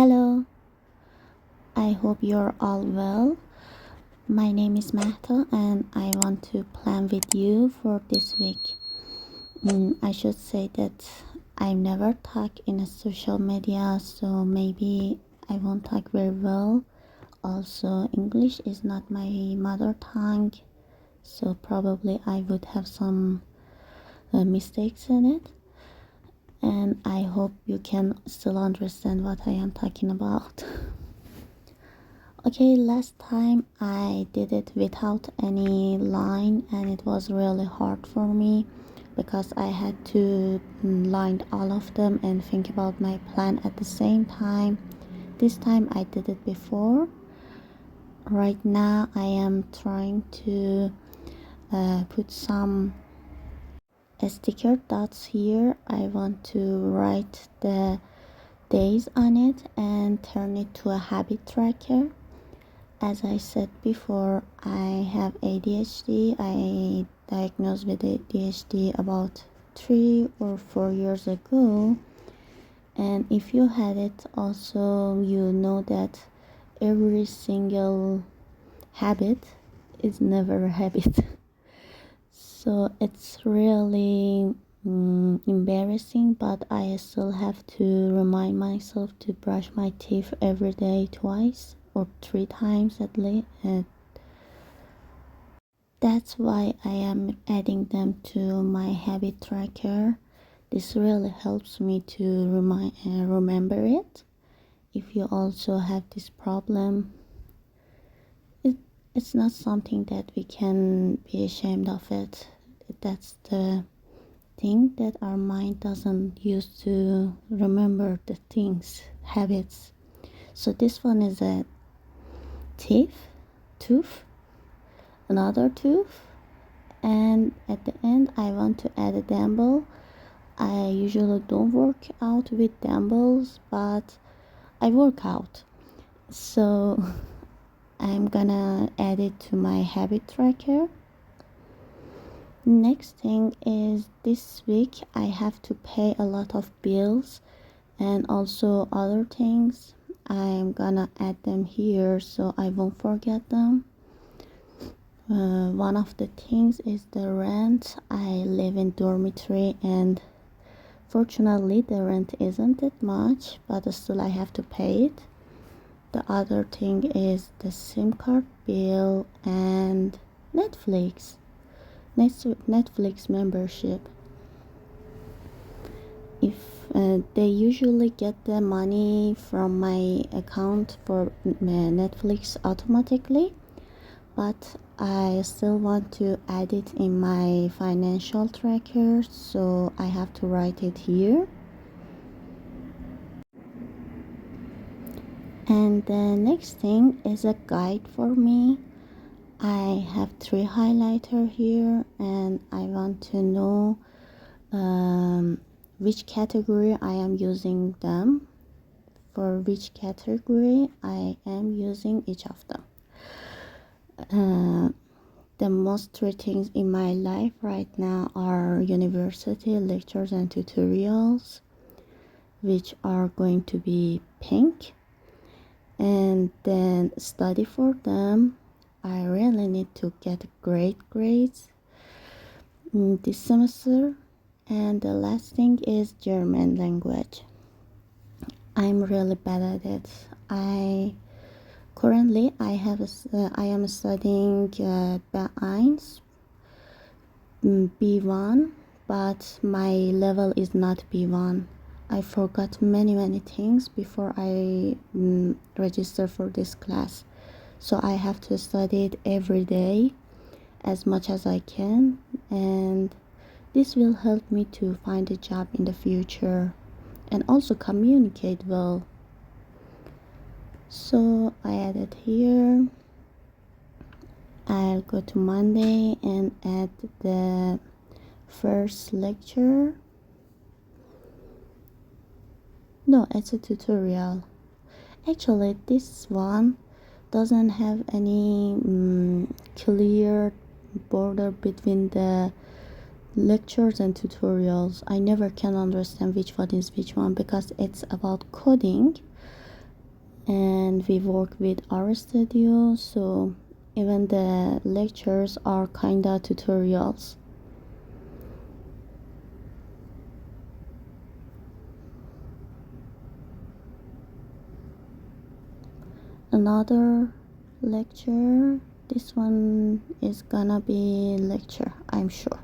Hello, I hope you're all well. My name is Mahta and I want to plan with you for this week. I should say that I never talk in a social media, so maybe I won't talk very well. Also, English is not my mother tongue, so probably I would have some mistakes in it. And I hope you can still understand what I am talking about. Okay, last time I did it without any line and it was really hard for me because I had to line all of them and think about my plan at the same time. This time I did it before. Right now I am trying to put some sticker dots here. I want to write the days on it and turn it to a habit tracker. As I said before, I have ADHD. I diagnosed with ADHD about 3 or 4 years ago. And if you had it also, you know that every single habit is never a habit. So it's really embarrassing, but I still have to remind myself to brush my teeth every day twice or 3 times at least. That's why I am adding them to my habit tracker. This really helps me to remember it. If you also have this problem, it's not something that we can be ashamed of it. That's the thing that our mind doesn't use to remember the things, habits. So this one is a tooth, another tooth, and at the end I want to add a dumbbell. I usually don't work out with dumbbells, but I work out, so I'm gonna add it to my habit tracker. Next thing is this week I have to pay a lot of bills and also other things. I'm gonna add them here so I won't forget them. One of the things is the rent. I live in dormitory and fortunately the rent isn't that much, but still I have to pay it. The other thing is the SIM card bill and Netflix membership. If they usually get the money from my account for Netflix automatically, but I still want to add it in my financial tracker, so I have to write it here. And the next thing is a guide for me. I have 3 highlighter here and I want to know which category I am using them, for which category I am using each of them. The most 3 things in my life right now are university lectures and tutorials, which are going to be pink, and then study for them. I really need to get great grades this semester. And the last thing is German language. I'm really bad at it. Currently I am studying B1, B1, but my level is not B1. I forgot many things before I register for this class, so I have to study it every day as much as I can, and this will help me to find a job in the future and also communicate well. So I added here. I'll go to Monday and add the first lecture. No, it's a tutorial. Actually, this one doesn't have any clear border between the lectures and tutorials. I never can understand which one is which one because it's about coding, and we work with our studio, so even the lectures are kinda tutorials. Another lecture, this one is gonna be lecture, I'm sure.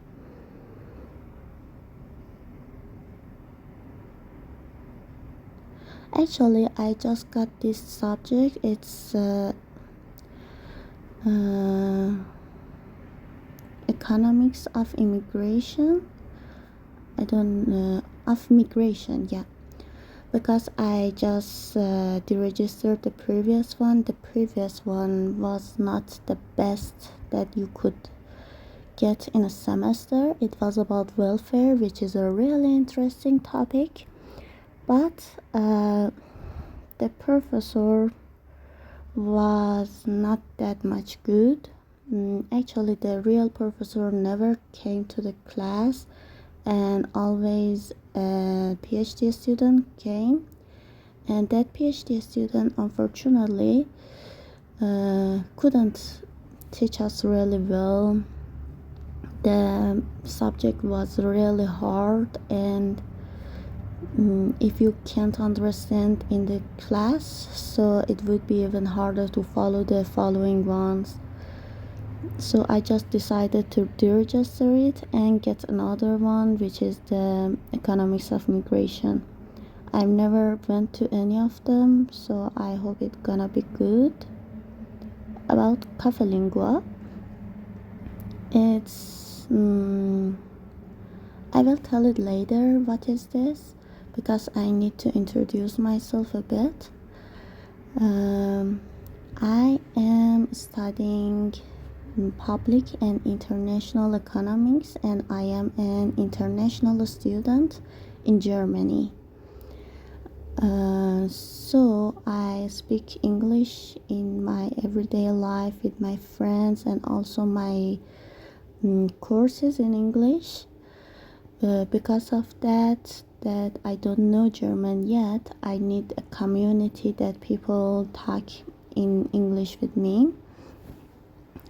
Actually, I just got this subject. It's economics of immigration. I don't of migration, yeah. Because I just deregistered the previous one. The previous one was not the best that you could get in a semester. It was about welfare, which is a really interesting topic. But the professor was not that much good. Actually, the real professor never came to the class, and always a PhD student came. And that PhD student, unfortunately, couldn't teach us really well. The subject was really hard, and if you can't understand in the class, so it would be even harder to follow the following ones. So I just decided to deregister it and get another one, which is the economics of migration. I've never went to any of them, so I hope it's gonna be good. About Cafe Lingua, it's I will tell it later what is this, because I need to introduce myself a bit. I am studying public and international economics, and I am an international student in Germany. So I speak English in my everyday life with my friends, and also my courses in English. Because of that I don't know German yet, I need a community that people talk in English with me,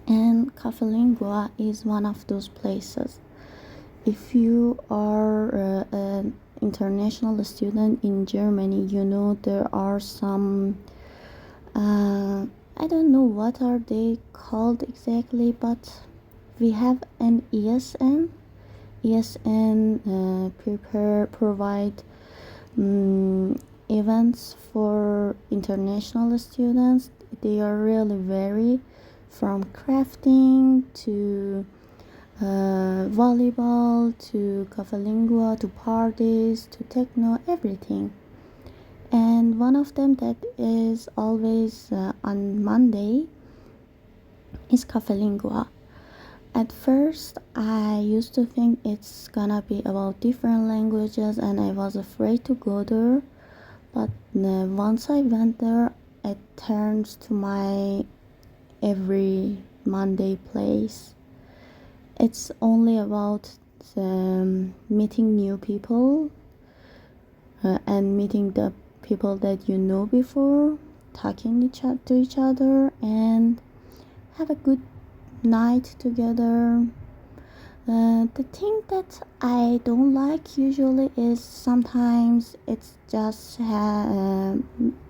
and Cafe Lingua is one of those places. If you are an international student in Germany, you know there are some I don't know what are they called exactly, but we have an ESN provide events for international students. They are really varied, from crafting to volleyball to Cafe Lingua to parties to techno, everything. And one of them that is always on Monday is Cafe Lingua. At first, I used to think it's gonna be about different languages, and I was afraid to go there. But once I went there, it turns to my every Monday place. It's only about meeting new people and meeting the people that you know before, talking to each other, and have a good night together. The thing that I don't like usually is sometimes it's just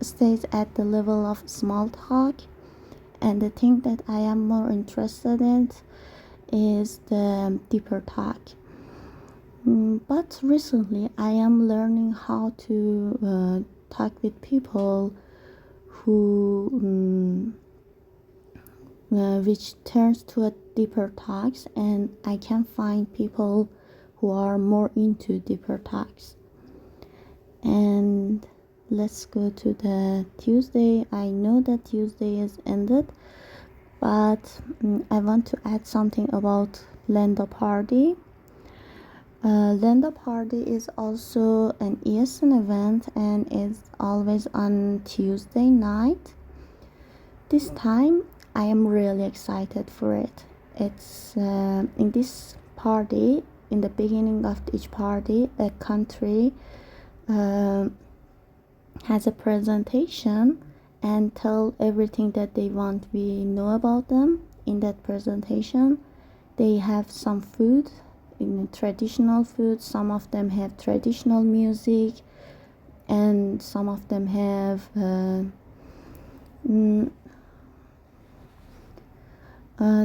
stays at the level of small talk, and the thing that I am more interested in is the deeper talk. But recently I am learning how to talk with people who which turns to a deeper talks, and I can find people who are more into deeper talks. And let's go to the Tuesday. I know that Tuesday is ended, but I want to add something about Lendo Party. Lendo Party is also an ESN event, and it's always on Tuesday night. This time I am really excited for it. It's in this party, in the beginning of each party, a country has a presentation, and tell everything that they want we know about them in that presentation. They have some food, in traditional food. Some of them have traditional music, and some of them have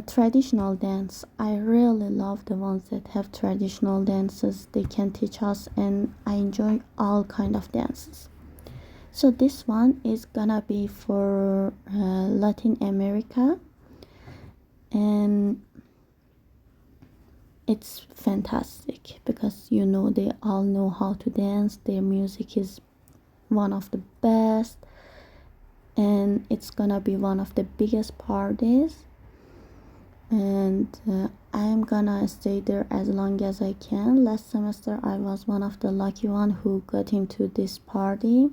traditional dance. I really love the ones that have traditional dances. They can teach us, and I enjoy all kind of dances. So this one is gonna be for Latin America, and it's fantastic because they all know how to dance. Their music is one of the best, and it's gonna be one of the biggest parties, and I'm gonna stay there as long as I can. Last semester I was one of the lucky one who got into this party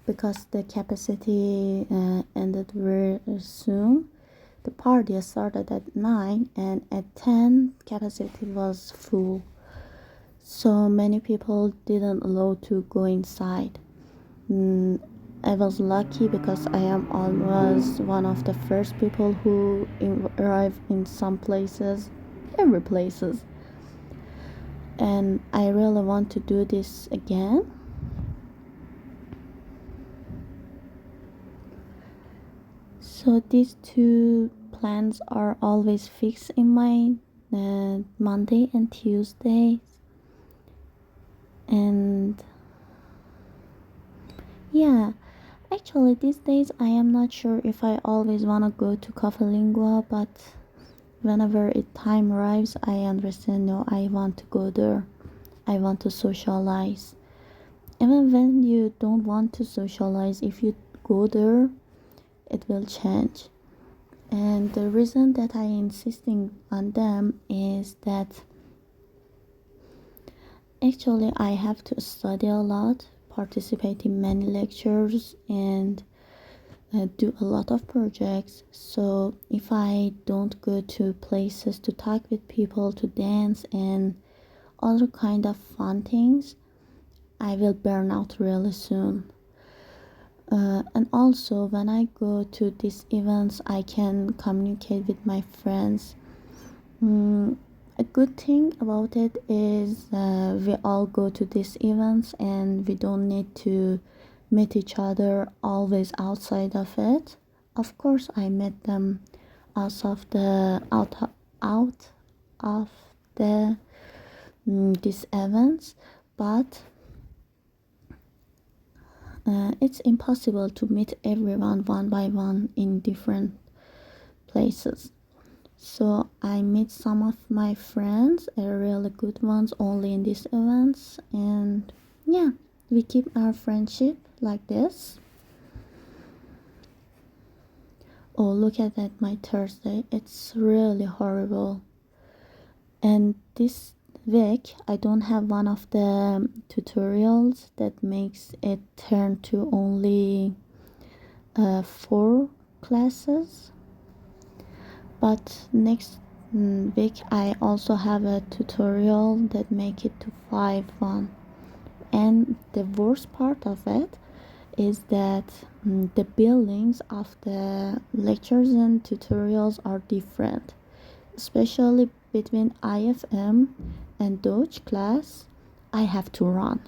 because the capacity ended very soon. The party started at 9, and at 10 capacity was full, so many people didn't allow to go inside. I was lucky because I am always one of the first people who arrive in some places, every places, and I really want to do this again. So these two plans are always fixed in my Monday and Tuesdays, and yeah. Actually, these days I am not sure if I always want to go to Cafe Lingua, but whenever time arrives, I understand, no, I want to go there. I want to socialize. Even when you don't want to socialize, if you go there, it will change. And the reason that I am insisting on them is that actually I have to study a lot, participate in many lectures, and do a lot of projects. So if I don't go to places to talk with people, to dance, and other kind of fun things, I will burn out really soon. And also when I go to these events, I can communicate with my friends. A good thing about it is we all go to these events and we don't need to meet each other always outside of it. Of course, I met them out of the these events, but it's impossible to meet everyone one by one in different places. So I meet some of my friends, really good ones, only in these events, and yeah, we keep our friendship like this. Oh, look at that, my Thursday. It's really horrible. And this week, I don't have one of the tutorials that makes it turn to only 4 classes. But next week, I also have a tutorial that make it to 5 1. And the worst part of it is that the billings of the lectures and tutorials are different, especially between IFM and Deutsch class. I have to run.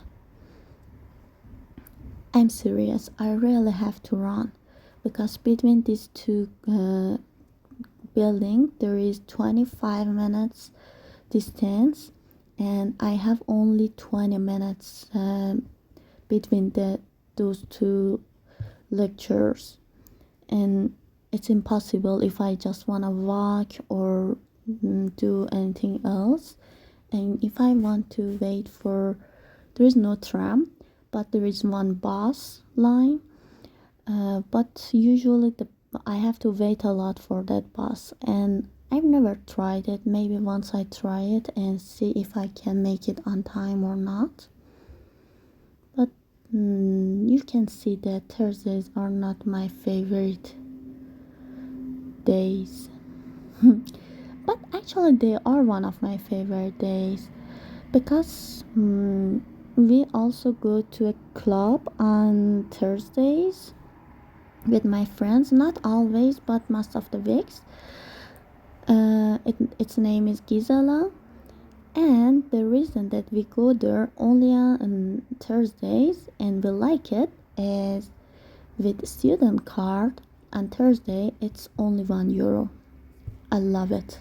I'm serious, I really have to run, because between these two building there is 25 minutes distance, and I have only 20 minutes between those two lectures, and it's impossible if I just want to walk or do anything else. And if I want to wait for, there is no tram, but there is one bus line, but usually I have to wait a lot for that bus, and I've never tried it. Maybe once I try it and see if I can make it on time or not. But you can see that Thursdays are not my favorite days. But actually they are one of my favorite days, because we also go to a club on Thursdays, with my friends, not always but most of the weeks. Its name is Gizala, and the reason that we go there only on Thursdays and we like it is with student card on Thursday it's only €1. I love it.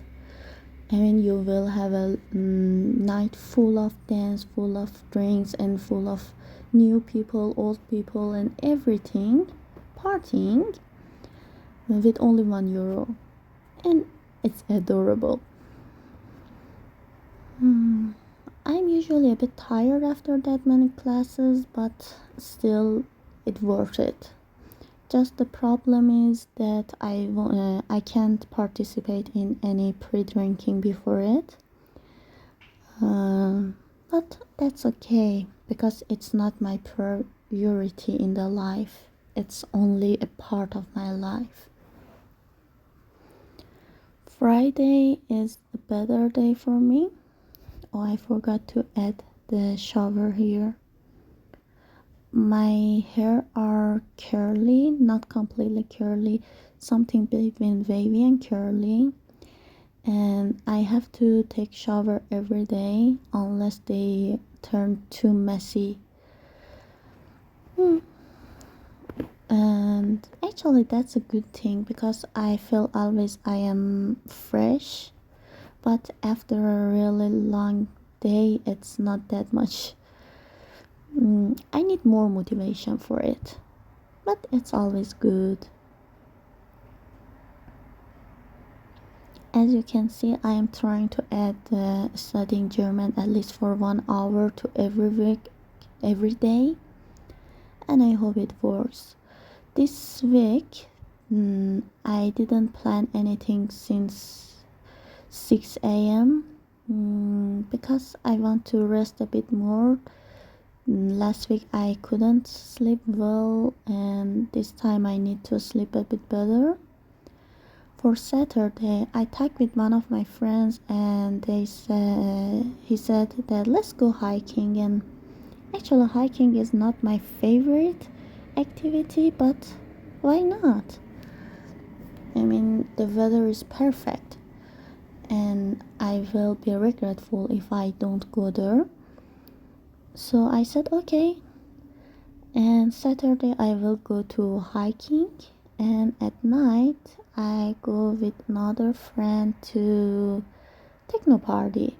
I mean, you will have a night full of dance, full of drinks, and full of new people, old people, and everything, partying with only €1, and it's adorable. I'm usually a bit tired after that many classes, but still, it's worth it. Just the problem is that I can't participate in any pre-drinking before it. But that's okay because it's not my priority in the life. It's only a part of my life. Friday is a better day for me. Oh, I forgot to add the shower here. My hair are curly, not completely curly, something between wavy and curly, and I have to take shower every day unless they turn too messy. And actually that's a good thing because I feel always I am fresh, but after a really long day it's not that much. I need more motivation for it, but it's always good. As you can see, I am trying to add studying German at least for 1 hour to every week, every day, and I hope it works. This week, I didn't plan anything since 6 a.m. Because I want to rest a bit more. Last week I couldn't sleep well, and this time I need to sleep a bit better. For Saturday, I talked with one of my friends, and he said that let's go hiking. And actually, hiking is not my favorite activity, but why not? I mean, the weather is perfect, and I will be regretful if I don't go there. So I said okay, and Saturday I will go to hiking, and at night I go with another friend to techno party.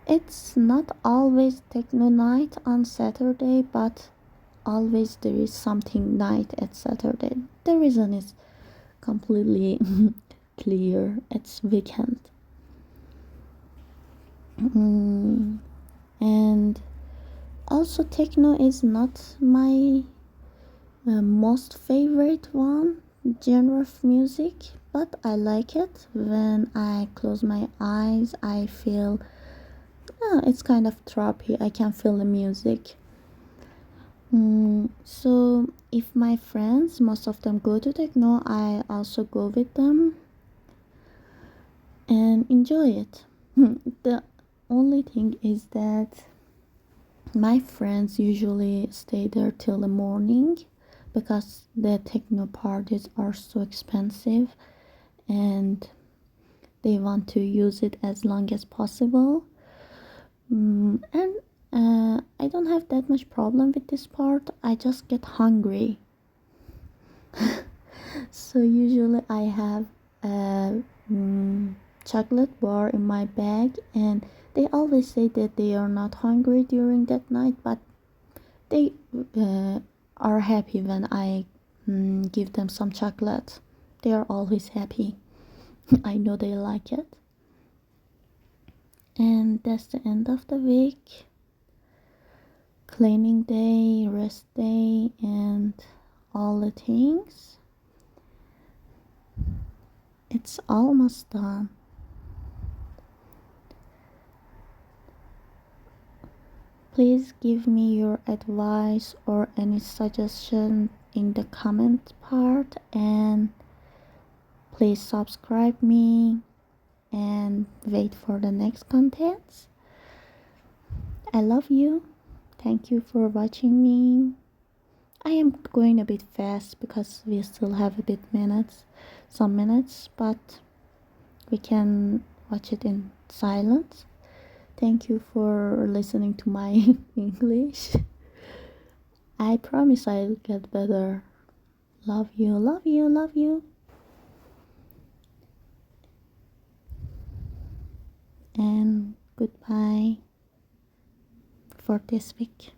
It's not always techno night on Saturday, but always there is something night at Saturday. The reason is completely clear. It's weekend. And also techno is not my most favorite one genre of music, but I like it. When I close my eyes I feel it's kind of therapy. I can feel the music. So if my friends, most of them go to techno, I also go with them and enjoy it. The only thing is that my friends usually stay there till the morning because the techno parties are so expensive and they want to use it as long as possible. And I don't have that much problem with this part. I just get hungry. So usually I have a chocolate bar in my bag, and they always say that they are not hungry during that night, but they are happy when I give them some chocolate. They are always happy. I know they like it. And that's the end of the week. Cleaning day, rest day, and all the things. It's almost done. Please give me your advice or any suggestion in the comment part, and please subscribe me and wait for the next contents. I love you. Thank you for watching me. I am going a bit fast because we still have some minutes, but we can watch it in silence. Thank you for listening to my English. I promise I'll get better. Love you, love you, love you. And goodbye for this week.